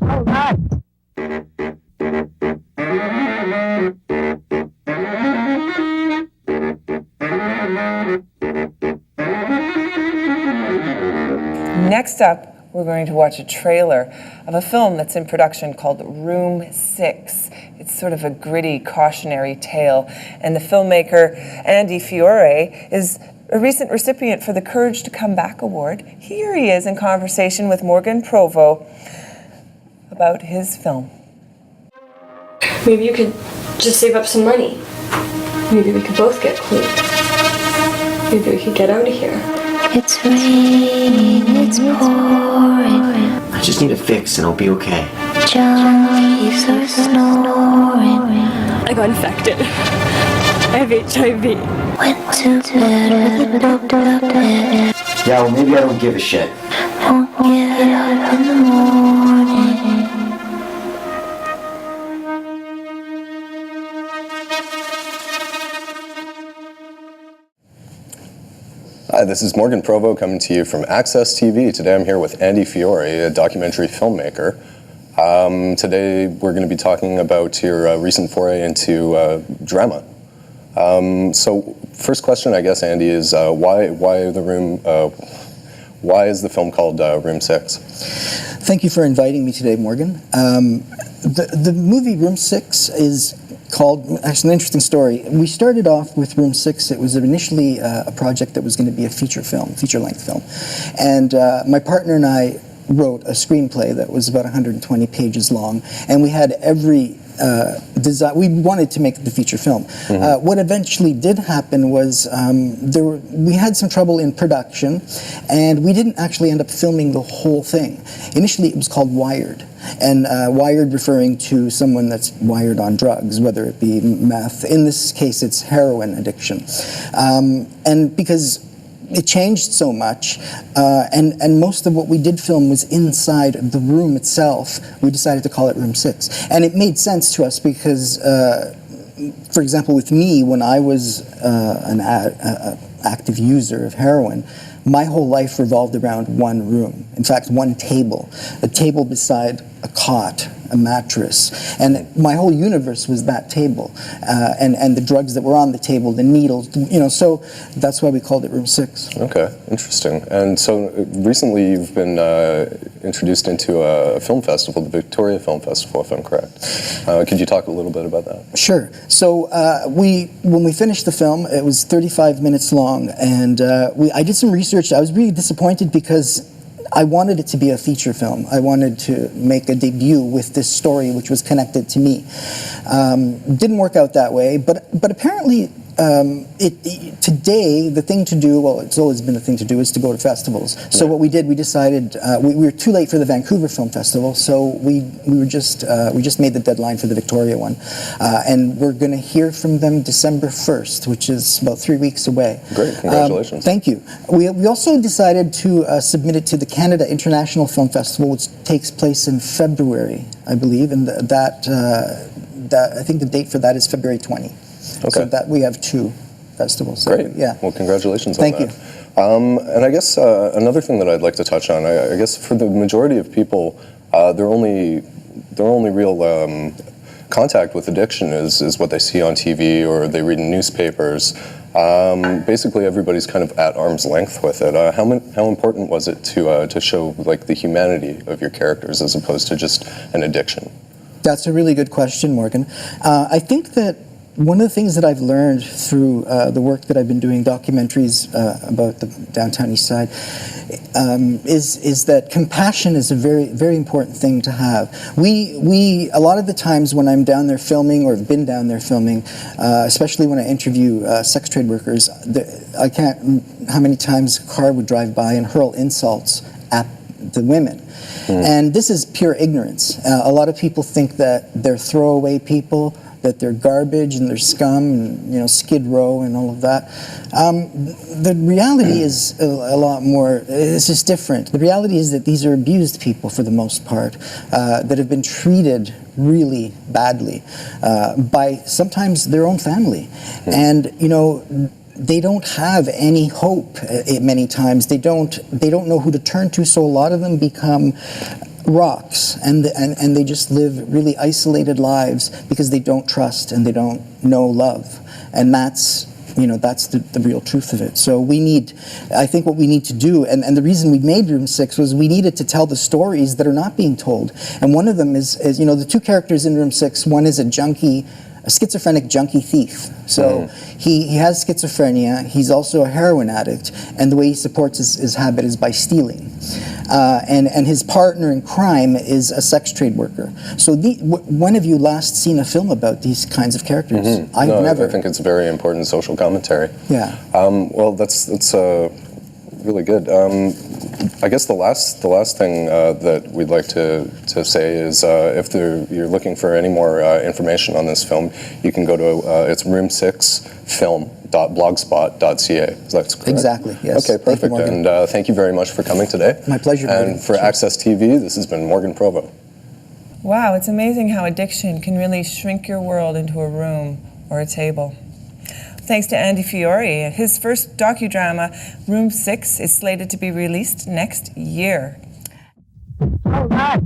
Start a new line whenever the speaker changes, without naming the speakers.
All right.
Next up, we're going to watch a trailer of a film that's in production called Room 6. It's sort of a gritty, cautionary tale, and the filmmaker Andy Fiore is a recent recipient for the Courage to Come Back Award. Here he is in conversation with Morgan Provost about his film.
Maybe you could just save up some money. Maybe we could both get clean. Maybe we could get out of here.
It's raining, it's pouring.
I just need a fix and I'll be okay.
Junkies are snoring.
I got infected. I have HIV.
Went to bed with a doped up head.
Yeah, well maybe I don't give a shit.
Won't get up in the morning.
Hi, this is Morgan Provost coming to you from Access TV. Today I'm here with Andy Fiore, a documentary filmmaker. Today we're going to be talking about your recent foray into drama. So first question, I guess, Andy, is why is the film called Room 6?
Thank you for inviting me today, Morgan. The movie Room 6 is called, actually an interesting story. We started off with Room 6. It was initially a project that was going to be a feature-length film. And my partner and I wrote a screenplay that was about 120 pages long, and we had every design. We wanted to make the feature film.
Mm-hmm.
What eventually did happen was we had some trouble in production, and we didn't actually end up filming the whole thing. Initially, it was called Wired, and wired referring to someone that's wired on drugs, whether it be meth. In this case, it's heroin addiction, and because it changed so much, and most of what we did film was inside the room itself. We decided to call it Room 6. And it made sense to us because, for example, with me, when I was an active user of heroin, my whole life revolved around one room. In fact, one table. A table beside a cot, a mattress. And my whole universe was that table. And the drugs that were on the table, the needles, so that's why we called it Room 6.
Okay, interesting. And so recently you've been introduced into a film festival, the Victoria Film Festival, if I'm correct. Could you talk a little bit about that?
Sure. So when we finished the film, it was 35 minutes long, and I did some research. I was really disappointed because I wanted it to be a feature film. I wanted to make a debut with this story, which was connected to me. Didn't work out that way, but apparently today the thing to do, well, it's always been the thing to do, is to go to festivals. So what we did, we decided we were too late for the Vancouver Film Festival, so we just made the deadline for the Victoria one, and we're going to hear from them December 1st, which is about 3 weeks away.
Great, congratulations.
Thank you. We also decided to submit it to the Canada International Film Festival, which takes place in February, I believe, and that I think the date for that is February 20.
Okay.
So that we have 2 festivals.
Great.
Yeah.
Well, congratulations on
Thank
that.
you.
And I guess another thing that I'd like to touch on, I guess for the majority of people, their only real contact with addiction is what they see on TV or they read in newspapers. Basically, everybody's kind of at arm's length with it. How important was it to show like the humanity of your characters as opposed to just an addiction?
That's a really good question, Morgan. I think that one of the things that I've learned through the work that I've been doing, documentaries about the Downtown Eastside, is that compassion is a very, very important thing to have. We a lot of the times when I'm down there filming or have been down there filming, especially when I interview sex trade workers, I can't, how many times a car would drive by and hurl insults at the women. And this is pure ignorance. A lot of people think that they're throwaway people, that they're garbage and they're scum and Skid Row and all of that. The reality is a lot more, it's just different. The reality is that these are abused people for the most part, that have been treated really badly by sometimes their own family. And they don't have any hope many times. They don't know who to turn to, so a lot of them become rocks, and they just live really isolated lives because they don't trust and they don't know love, and that's the real truth of it. So I think what we need to do, and the reason we made Room 6 was we needed to tell the stories that are not being told. And one of them is the two characters in Room 6, one is a schizophrenic junkie thief. So he has schizophrenia, he's also a heroin addict, and the way he supports his habit is by stealing. And his partner in crime is a sex trade worker. So when have you last seen a film about these kinds of characters? I've never.
I think it's very important social commentary.
Yeah.
Well, that's really good. I guess the last thing that we'd like to say is if you're looking for any more information on this film, you can go to it's room6film.blogspot.ca. Is that correct?
Exactly, yes.
Okay, perfect. And thank you very much for coming today.
My pleasure.
And for Access TV, this has been Morgan Provost.
Wow, it's amazing how addiction can really shrink your world into a room or a table. Thanks to Andy Fiore. His first docudrama, Room 6, is slated to be released next year.
All right.